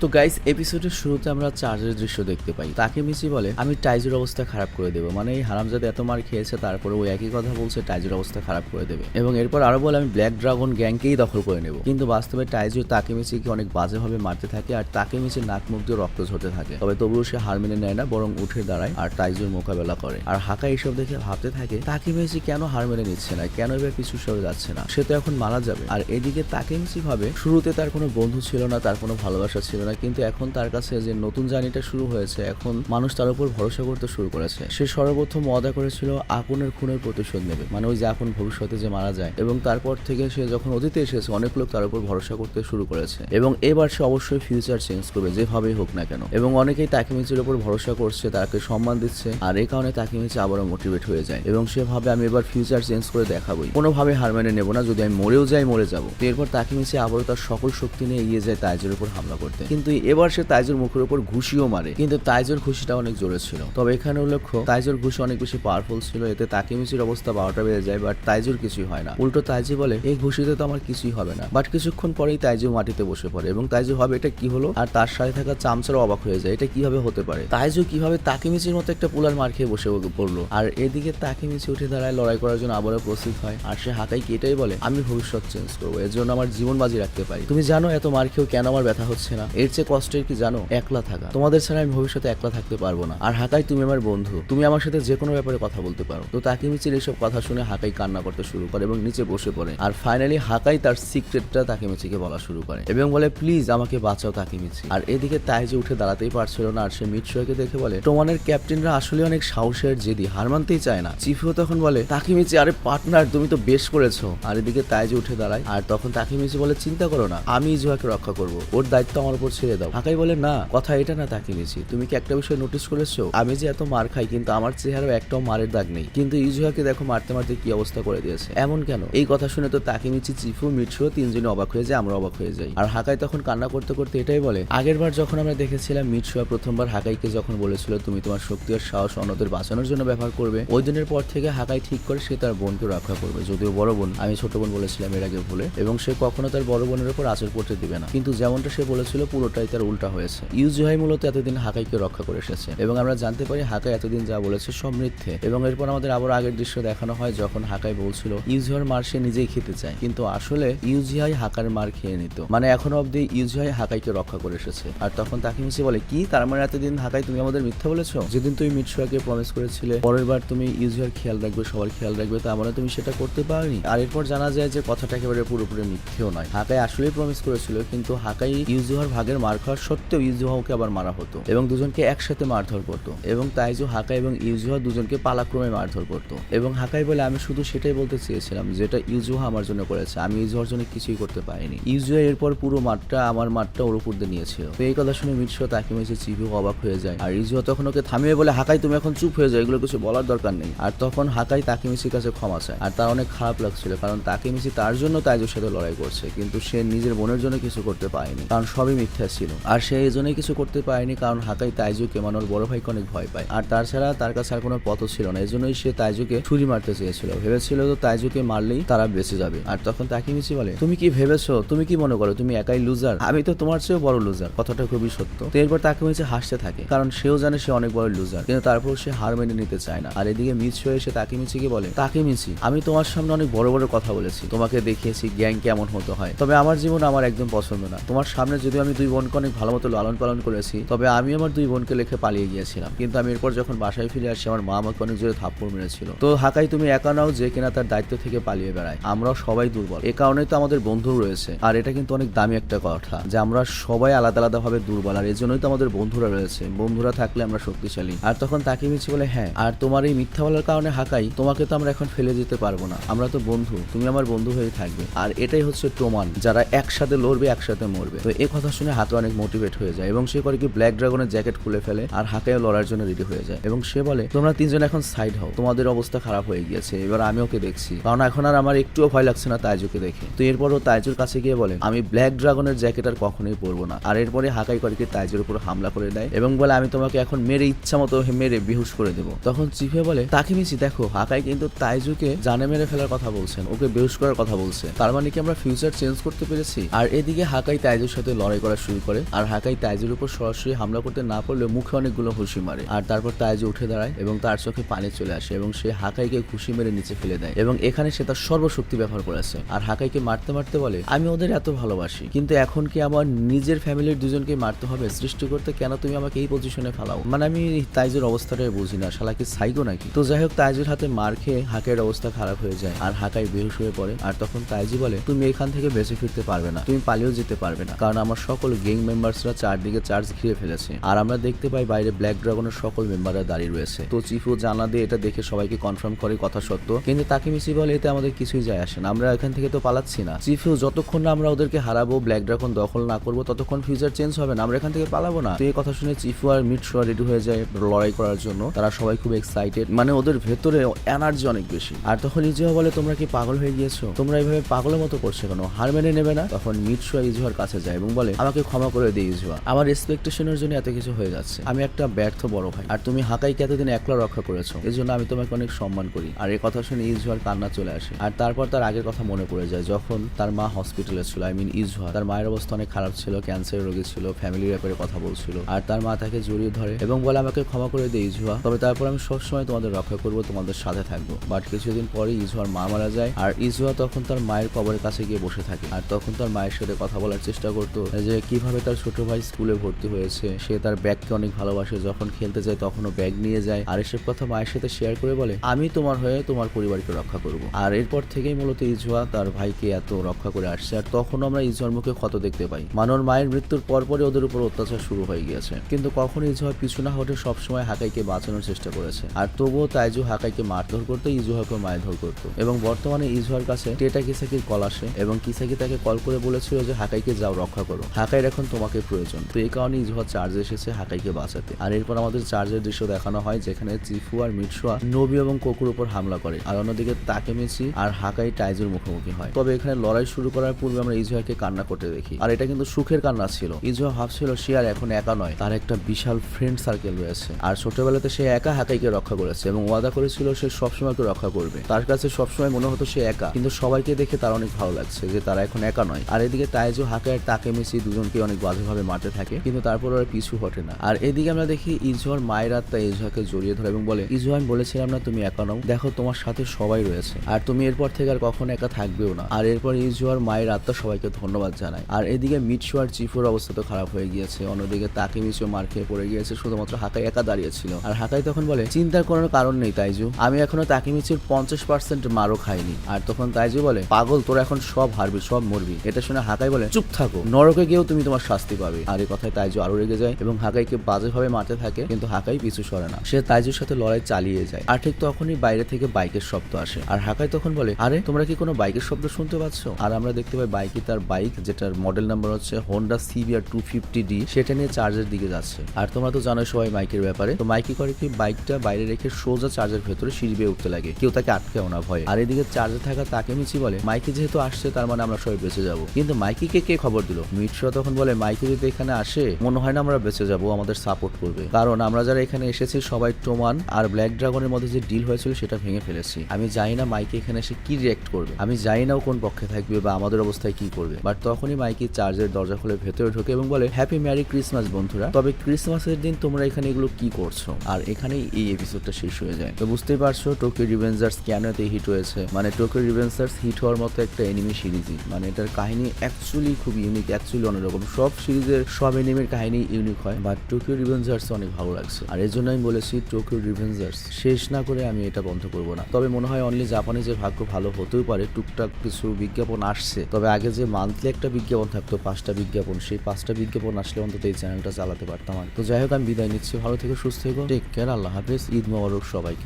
তো গাইস এপিসোডের শুরুতে আমরা চার্জের দৃশ্য দেখতে পাই। তাকেমিচি বলে আমি টাইজুর অবস্থা খারাপ করে দেবো, মানে এই হারামজাদা এত মার খেয়েছে তারপরে ও একই কথা বলছে টাইজুর অবস্থা খারাপ করে দেবে, এবং এরপর আরো বলে আমি ব্ল্যাক ড্রাগন গ্যাংকেই দখল করে নেব। কিন্তু বাস্তবে টাইজু তাকেমিচিকে অনেক বাজেভাবে মারতে থাকে আর তাকেমিচির নাক মুখ দিয়ে রক্ত ঝরতে থাকে। তবে তবুও সে হার মেনে নেয় না, বরং উঠে দাঁড়ায় আর টাইজুর মোকাবেলা করে। আর হাকা এইসব দেখে ভাবতে থাকে তাকেমিচি কেন হার মেনে নিচ্ছে না, কেন এবার পিছু সরে যাচ্ছে না, সে তো এখন মারা যাবে। আর এদিকে তাকেমিচি ভাবে শুরুতে তার কোনো বন্ধু ছিল না, তার কোনো ভালোবাসা ছিল না, কিন্তু এখন তার কাছে যে নতুন জার্নিটা শুরু হয়েছে, এখন মানুষ তার উপর ভরসা করতে শুরু করেছে। সে সর্বপ্রথম ওয়াদা করেছিল আপনের খুনের প্রতিশোধ নেবে, মানে ওই যে আপন ভবিষ্যতে যে মারা যায়, এবং তারপর থেকে সে যখন অতীতে এসেছে অনেক লোক তার উপর ভরসা করতে শুরু করেছে, এবং এবার সে অবশ্যই ফিউচার চেঞ্জ করবে যেভাবেই হোক না কেন। এবং অনেকেই তাকেমিচির উপর ভরসা করছে, তাকে সম্মান দিচ্ছে, আর এই কারণে তাকেমিচি আবারও মোটিভেট হয়ে যায় এবং সে ভাবে আমি এবার ফিউচার চেঞ্জ করে দেখাবোই, কোনোভাবে হার মেনে নেবো না, যদি আমি মরেও যাই মরে যাবো। এরপর তাকেমিচি আবারও তার সকল শক্তি নিয়ে এগিয়ে যায় তাইজুর উপর হামলা করতে, কিন্তু এবার সে তাইজুর মুখের উপর ঘুষিও মারে, কিন্তু তাইজুর ঘুষিটা অনেক জোরে ছিল। তবে এখানে উল্লেখ্য তাইজুর ঘুষি অনেক বেশি পাওয়ারফুল ছিল, এতে তাকেমিচির অবস্থা 12টা বেজে যায়, বাট তাইজুর কিছুই হয় না। উল্টো তাইজু বলে এই ঘুষিতে তো আমার কিছুই হবে না, বাট কিছুক্ষণ পরেই তাইজু মাটিতে বসে পড়ে এবং তাইজু ভাবে এটা কি হলো, আর তার সাথে থাকা চামচারও অবাক হয়ে যায়, এটা কিভাবে হতে পারে, তাইজু কিভাবে তাকেমিচির মতো একটা পুলার মার খেয়ে বসে পড়লো। আর এদিকে তাকেমিচি উঠে দাঁড়ায়, লড়াই করার জন্য আবারও প্রস্তুত হয়, আর সে হাকাইকে এটাই বলে আমি ভবিষ্যৎ চেঞ্জ করবো, এর জন্য আমার জীবন বাজি রাখতে পারি। তুমি জানো এত মার খেয়েও কেন আমার ব্যথা হচ্ছে না, এর চেয়ে কষ্টের কি জানো, একলা থাকা। তোমাদের ছাড়া আমি ভবিষ্যতে একলা থাকতে পারবো না, আর হাকাই তুমি আমার বন্ধু, তুমি আমার সাথে যে কোনো ব্যাপারে কথা বলতে পারো। তো তাকেমিচির এইসব কথা শুনে হাকাই কান্না করতে শুরু করে এবং নিচে বসে পড়ে। আর ফাইনালি হাকাই তার সিক্রেটটা তাকেমিচিকে বলা শুরু করে এবং বলে প্লিজ আমাকে বাঁচাও তাকেমিচি। আর এদিকে তাইজু উঠে দাঁড়াতেই পারছিল না, আর সে মিটসুয়াকে দেখে বলে টোমানের ক্যাপ্টেনরা আসলে অনেক সাহসের, জেদি, হার মানতেই চায় না। চিফিও তখন বলে তাকেমিচি আরে পার্টনার তুমি তো বেশ করেছো। আর এদিকে তাইজু উঠে দাঁড়ায়, আর তখন তাকেমিচি বলে চিন্তা করো না, আমি ইজুহাকে রক্ষা করবো, ওর দায়িত্ব আমার উপর ছেড়ে দাও। হাকাই বলে না, কথা এটা না তাকেমিচি, তুমি কি একটা বিষয় নোটিস করেছো, আমি যে এত মার খাই কিন্তু আমার চেহারাও একটাও মারের দাগ নেই, কিন্তু ইজুহাকে দেখো মারতে মারতে কি অবস্থা করে দিয়েছে, এমন কেন? এই কথা শুনে তো তাকেমিচি, চিফু, মিটসুও তিনজনে অবাক হয়ে যায়, আমরা অবাক হয়ে যাই। আর হাকাই তখন কান্না করতে করতে এটাই বলে আগের বার যখন আমরা দেখেছিলাম মিটসুয়া প্রথমবার হাকাইকে যখন বলেছিল তুমি তোমার শক্তি আর সাহস অন্যদের বাঁচানোর জন্য ব্যবহার করবে, ওই দিনের পর থেকে হাকাই ঠিক করে সে তার বোনকে রক্ষা করবে, যদিও বড় বোন, আমি ছোট বোন বলেছিলাম এর আগে ভুলে, এবং সে কখনো তার বড় বোনের উপর আঁচড় পড়তে দিবে না। কিন্তু যেমনটা সে বলেছিল পুরোটাই তার উল্টা হয়েছে। ইউজুহাই মূলত এতদিন হাকাইকে রক্ষা করে এসেছে এবং আমরা জানতে পারি হাকাই এতদিন যা বলেছে সব মিথ্যে। এবং এরপর আমাদের আবার আগের দৃশ্য দেখানো হয় যখন হাকাই বলছিল ইউজুহার মার সে নিজেই খেতে চায়, কিন্তু আসলে ইউজুহাই হাকার মার খেয়ে নিত, মানে এখনো অব্দি ইউজুহাই হাকাইকে রক্ষা করে এসেছে। আর তখন তাকেমিচি বলে কি তার মানে এতদিন হাকাই তুমি আমাদের মিথ্যা বলেছো, যেদিন তুমি মিটসুয়াকে প্রমিস করেছিলে পরের বার তুমি ইউজুহার খেয়াল রাখবে, সবার খেয়াল রাখবে, তার মানে তুমি সেটা করতে পারোনি। আর এরপর জানা যায় যে কথাটা একেবারে পুরোপুরি মিথ্যেও নয়, হাকাই আসলেই প্রমিস করেছিল, কিন্তু হাকাই ইউজুহার ভাগের মার খাওয়ার সত্ত্বেও ইউজুহাকে আবার মারা হতো এবং দুজনকে একসাথে মারধর করতো, এবং তাইজু, হাকাই এবং ইউজুহা দুজনকে পালাক্রমে মারধর করতো। এবং হাকাই বলে আমি শুধু সেটাই বলতে চেয়েছিলাম যেটা ইউজুহা আমার জন্য করেছে, আমি ইউজুহার জন্য কিছুই করতে পারিনি। ইউজুহা এরপর পুরো মাঠটা আমার মাঠটা ওর উপর দিয়ে নিয়েছিল। তো এই কথা শুনে মিটসুয়া তাকেমিচি, চিফু অবাক হয়ে যায়, আর ইউজুহা তখন ওকে থামিয়ে বলে হাকাই তুমি এখন চুপ হয়ে যাও, এগুলো কিছু বলার দরকার নেই। আর তখন হাকাই তাকেমিচির কাছে ক্ষমা চায়, আর তার অনেক খারাপ লাগছিল কারণ তাকেমিচি তার জন্য তাইজুর সাথে লড়াই করছে, কিন্তু সে নিজের বোনের জন্য কিছু করতে পারেনি কারণ সবই মিথ্যা ছিল। আর সে এই জন্যই কিছু করতে পারেনি কারণ হাকাই তাইজুকে মানে ওর বড় ভাইকে অনেক ভয় পায়, আর তাছাড়া তার কাছে আর কোনো পথ ছিল না, এই জন্যই সে তাইজুকে ছুরি মারতে চেয়েছিল, ভেবেছিল তো তাইজুকে মারলেই তারা বেঁচে যাবে। আর তখন তাকেমিচি বলে তুমি কি ভেবেছো, তুমি কি মনে করো তুমি একাই লুজার, আমি তো তোমার চেয়েও বড় লুজার, কথাটা খুবই সত্য। তো এরপর তাকেমিচি হাসতে থাকে কারণ সেও জানে সে অনেক বড় লুজার, কিন্তু তারপর সে হার মেনে নিতে চায় না। আর এদিকে মিটসুয়া এসে তাকেমিচিকে বলে তাকেমিচি আমি তোমার সামনে অনেক বড় বড় কথা বলেছি, তোমাকে দেখিয়েছি গ্যাং কেমন হতে হয়, তবে আমার জীবন আমার একদম পছন্দ না। তোমার সামনে যদিও আমি দুই বোনকে অনেক ভালো মতো লালন পালন করেছি, তবে আমি আমার দুই বোনকে লেখে পালিয়ে গিয়েছিলাম, কিন্তু আমি এরপর যখন বাসায় ফিরে আসি আমার মা আমাকে অনেক জোরে থাপ্পড় মেরেছিল। তো হাকাই তুমি একা নাও যে কিনা তার দায়িত্ব থেকে পালিয়ে বেড়ায়, আমরাও সবাই দুর্বল, এ কারণেই তো আমাদের বন্ধু রয়েছে। আর এটা কিন্তু অনেক দামি একটা কথা যে আমরা সবাই আলাদা আলাদা ভাবে দুর্বল, আর এর জন্যই তো আমাদের বন্ধুরা রয়েছে, বন্ধুরা থাকলে আমরা শক্তিশালী। আর তখন তাকেমিচি বলে হ্যাঁ, আর তোমার এই মিথ্যা বলার কারণে হাকাই তোমাকে তো আমরা এখন ফেলে যেতে পারবো না, আমরা তো বন্ধু, তুমি আমার বন্ধু হয়ে থাকবে, আর এটাই হচ্ছে টোমান, যারা একসাথে লড়বে একসাথে মরবে। তো এই কথা শুনে হাকা অনেক মোটিভেট হয়ে যায় এবং সে করে কি ব্ল্যাক ড্রাগনের জ্যাকেট খুলে ফেলে আর হাকাইও লড়ার জন্য রেডি হয়ে যায় এবং সে বলে তোমরা তিনজন এখন সাইড হও, তোমাদের অবস্থা খারাপ হয়ে গিয়েছে, এবার আমি ওকে দেখছি, কারণ এখন আর আমার একটুও ভয় লাগছে না তাইজুকে দেখে। তো এরপরও তাইজুর কাছে গিয়ে বলে আমি ব্ল্যাক ড্রাগনের জ্যাকেট আর কখনোই পরবো না। আর এরপরে হাকাই করে কি তাইজুর উপর হামলা করে দেয় এবং বলে আমি তোমাকে এখন মেরে ইচ্ছা মতো মেরে বেহুশ করে দেবো। তখন চিফে বলে তাকেমিচি দেখো হাকাই কিন্তু তাইজুকে জানে মেরে ফেলার কথা বলছেন, ওকে বেহুশ করার কথা বলছে, তার মানে কি আমরা ফিউচার চেঞ্জ করতে পেরেছি। আর এদিকে হাকাই তাইজুর সাথে লড়াই করা শুরু শুরু করে। আর হাকাই তাইজুর উপর সরাসরি হামলা করতে না পারলেও মুখে অনেকগুলো ঘুষি মারে। আর তারপর তাইজু উঠে দাঁড়ায় এবং তার চোখে পানি চলে আসে এবং সে হাকাইকে ঘুষি মেরে নিচে ফেলে দেয় এবং এখানে সে তার সর্বশক্তি ব্যবহার করেছে। আর হাকাইকে মারতে মারতে বলে, আমি ওদের এত ভালোবাসি, কিন্তু এখন কি আমার নিজের ফ্যামিলির দুজনকে মারতে হবে সৃষ্টি করতে? কেন তুমি আমাকে এই পজিশনে ফেলাও? মানে আমি তাইজুর অবস্থাটাই বুঝি না, শালা কি সাইকো নাকি? তো যাই হোক, তাইজুর হাতে মার খেয়ে হাকাইয়ের অবস্থা খারাপ হয়ে যায় আর হাকাই বেহুশ হয়ে পড়ে। আর তখন তাইজু বলে, তুমি এখান থেকে বেঁচে ফিরতে পারবে না, তুমি পালিয়েও যেতে পারবে না, কারণ আমার সকল গ্যাং মেম্বার্সরা চারদিকে চার্জ ঘিরে ফেলেছে। আর আমরা দেখতে পাই বাইরে ব্ল্যাক ড্রাগনের সকল মেম্বাররা দাঁড়িয়ে রয়েছে। তো চিফু জানা দিয়ে এটা দেখে সবাইকে কনফার্ম করে কথা সত্য, কিন্তু তাকেমিচি বলে এতে আমাদের কিছুই যায় আসে না, আমরা এখান থেকে তো পালাচ্ছি না। চিফু, যতক্ষণ না আমরা ওদেরকে হারাবো, ব্ল্যাক ড্রাগন দখল না করবো, ততক্ষণ ফিউচার চেঞ্জ হবে না, আমরা এখান থেকে পালাবো না। তো এই কথা শুনে চিফু আর মিটশো রেডি হয়ে যায় লড়াই করার জন্য। তারা সবাই খুব এক্সাইটেড, মানে ওদের ভেতরে এনার্জি অনেক বেশি। আর তখন ইজুহা বলে, তোমরা কি পাগল হয়ে গিয়েছো? তোমরা এইভাবে পাগলের মতো করছো কেন? হার মেনে নেবে না? তখন মিটশো ইজুহার কাছে যায় এবং বলে, আমাকে ক্ষমা করে দিয়ে ইজুহা, আমার এক্সপেকটেশনের জন্য এত কিছু হয়ে যাচ্ছে, আমি একটা ব্যর্থ বড় ভাই, আর তুমি হাকাইকে এতদিন একলা রক্ষা করেছো, এই জন্য আমি তোমাকে অনেক সম্মান করি। আর এই কথা শুনে ইজুহার কান্না চলে আসে। আর তারপর তার আগের কথা মনে পড়ে যায়, যখন তার মা হসপিটালে ছিল, আই মিন ইজুহা, তার মায়ের অবস্থা অনেক খারাপ ছিল, ক্যান্সার রোগী ছিল, ফ্যামিলির ব্যাপারে কথা বলছিল। আর তার মা তাকে জড়িয়ে ধরে এবং বলে, আমাকে ক্ষমা করে দিয়ে ইজুহা, তবে তারপর আমি সবসময় তোমাদের রক্ষা করবো, তোমাদের সাথে থাকবো। বাট কিছুদিন পরে ইজুহার মা মারা যায় আর ইজুহা তখন তার মায়ের কবরের কাছে গিয়ে বসে থাকে। আর তখন তার মায়ের সাথে কথা বলার চেষ্টা করতো যে কিভাবে তার ছোট ভাই স্কুলে ভর্তি হয়েছে, সে তার ব্যাগকে অনেক ভালোবাসে, যখন খেলতে যায় তখনও ব্যাগ নিয়ে যায়। আর এসব কথা মায়ের সাথে শেয়ার করে বলে, আমি তোমার হয়ে তোমার পরিবারকে রক্ষা করব। আর এরপর থেকেই মূলত ইজুহা তার ভাইকে এত রক্ষা করে আসছে। আর তখন আমরা ইজুহার মুখে ক্ষত দেখতে পাই, মানর মায়ের মৃত্যুর পরপরই ওদের উপর অত্যাচার শুরু হয়ে গিয়েছে। কিন্তু কখনো ইজুহা পিছু না হটে সবসময় হাকাইকে বাঁচানোর চেষ্টা করেছে। আর তবুও তাইজু হাকাইকে মারধর করতে ইজুহাকে মারধর করতো। এবং বর্তমানে ইজুহার কাছে টেটা কিসাকির কল আসে এবং কিসাকি তাকে কল করে বলেছিল যে হাকাইকে যাও রক্ষা করো, হাকাইর এখন তোমাকে প্রয়োজন। তো এই কারণে ইজুহা চার্জে এসেছে হাকাইকে বাঁচাতে। আর এরপর আমাদের চার্জের দৃশ্য দেখানো হয়, যেখানে চিফু আর মিটসুয়া নোবি এবং কোকুর উপর হামলা করে। আর অন্যদিকে তাকেমিচি আর হাকাই টাইজুর মুখোমুখি হয়। তবে এখানে লড়াই শুরু করার পূর্বে আমরা ইজুহাকে কান্না করতে দেখি। আর এটা কিন্তু সুখের কান্না ছিল। ইজুহা ভাবছিল সে আর এখন একা নয়, তার একটা বিশাল ফ্রেন্ড সার্কেল রয়েছে। আর ছোটবেলাতে সে একা হাকাইকে রক্ষা করেছে এবং ওয়াদা করেছিল সে সবসময় রক্ষা করবে। তার কাছে সবসময় মনে হতো সে একা, কিন্তু সবাইকে দেখে তার অনেক ভালো লাগছে যে তারা এখন একা নয়। আর এদিকে তাইজু হাকাই আর তাকেমিচি দুজনকে অনেক বাজেভাবে মারতে থাকে, কিন্তু তারপর ওরা পিছু হটে না। আর এদিকে আমরা দেখি ইজুহার মায়ের আত্মা ইজুহাকে জড়িয়ে ধরে এবং বলে, ইজুহা, আমি বলেছিলাম না তুমি একা নও, দেখো তোমার সাথে সবাই রয়েছে আর তুমি এরপর থেকে আর কখনো একা থাকবেও না। আর এরপর ইজুহার মায়ের আত্মা সবাইকে ধন্যবাদ জানায়। আর এদিকে মিটসু আর চিফুর অবস্থা তো খারাপ হয়ে গিয়েছে, অন্যদিকে তাকেমিচিও মার খেয়ে পড়ে গিয়েছে, শুধুমাত্র হাকাই একা দাঁড়িয়েছিল। আর হাকাই তখন বলে, চিন্তার কোনো কারণ নেই তাইজু, আমি এখনো তাকেমিচির 50% মারও খাইনি। আর তখন তাইজু বলে, পাগল, তোরা এখন সব হারবি, সব মরবি। এটা শুনে হাকাই বলে, চুপ থাকো, নরকে গিয়েও তুমি তোমার শাস্তি পাবে। আর এই কথায় তাইজু আরো রেগে যায় এবং হাকাইকে বাজেভাবে মারতে থাকে, কিন্তু হাকাই পিছু সরে না, সে তাইজুর সাথে লড়াই চালিয়ে যায়। আর ঠিক তখনই বাইরে থেকে বাইকের শব্দ আসে। আর হাকাই তখন বলে, আরে তোমরা কি কোনো বাইকের শব্দ শুনতে পাচ্ছ? আর আমরা দেখতে পাই বাইকে তার বাইক, যেটার মডেল নাম্বার হচ্ছে হোন্ডা সিবিআর 250D, সেটা নিয়ে চার্জের দিকে যাচ্ছে। আর তোমরা তো জানো সবাই মাইকের ব্যাপারে, তো মাইকি করে কি বাইকটা বাইরে রেখে সোজা চার্জের ভেতরে সিঁড়ি বেয়ে উঠতে লাগে, কেউ তাকে আটকেও না ভয়ে। আর এদিকে চার্জে থাকা তাকেমিচি বলে, মাইকি যেহেতু আসছে তার মানে আমরা সবাই বেঁচে যাবো। কিন্তু মাইকিকে কে খবর দিল? মিটসুয়া তখন বলে, মাইকি যদি এখানে আসে মনে হয় না আমরা বেঁচে যাবো, আমাদের সাপোর্ট করবে, কারণ আমরা যারা এখানে এসেছি সবাই টোমান আর ব্ল্যাক ড্রাগনের মধ্যে যে ডিল হয়েছিল সেটা ভেঙে ফেলেছি। আমি জানি না মাইকি এখানে এসে কি রিয়েক্ট করবে, আমি জানি না ও কোন পক্ষে থাকবে বা আমাদের অবস্থায় কি করবে। বাট তখনই মাইকি চার্জের দরজা খুলে ভেতরে ঢোকে এবং বলে, হ্যাপি ম্যারি ক্রিসমাস বন্ধুরা, তবে ক্রিসমাসের দিন তোমরা এখানে এগুলো কি করছো? আর এখানেই এই এপিসোডটা শেষ হয়ে যায়। তো বুঝতেই পারছো টোকিও রিভেঞ্জার্স কেন এত হিট হয়েছে। মানে টোকিও রিভেঞ্জার্স হিট হওয়ার মতো একটা এনিমি সিরিজই, মানে এটার কাহিনী অ্যাকচুয়ালি খুব ইউনিক, অ্যাকচুয়ালি অন্যরকম। সব সিরিজের সব এনিমির কাহিনী ইউনিক হয়, বাট টোকিও রিভেঞ্জার্স অনেক ভালো লাগছে। আর এর জন্য আমি বলেছি টোকিও রিভেঞ্জার্স শেষ না করে আমি এটা বন্ধ করবো না। তবে মনে হয় অনলি জাপানিজের ভাগ্য ভালো হতেও পারে, টুকটাক কিছু বিজ্ঞাপন আসছে। তবে আগে যে মান্থলি একটা বিজ্ঞাপন থাকতো 5টা বিজ্ঞাপন, সেই 5টা বিজ্ঞাপন আসলে অন্তত এই চ্যানেলটা চালাতে পারতাম। তো যাই হোক, আমি বিদায় নিচ্ছি, ভালো থেকে সুস্থ থেকো, টেক কেয়ার, আল্লাহ হাফেজ, ঈদ মোবারক সবাইকে।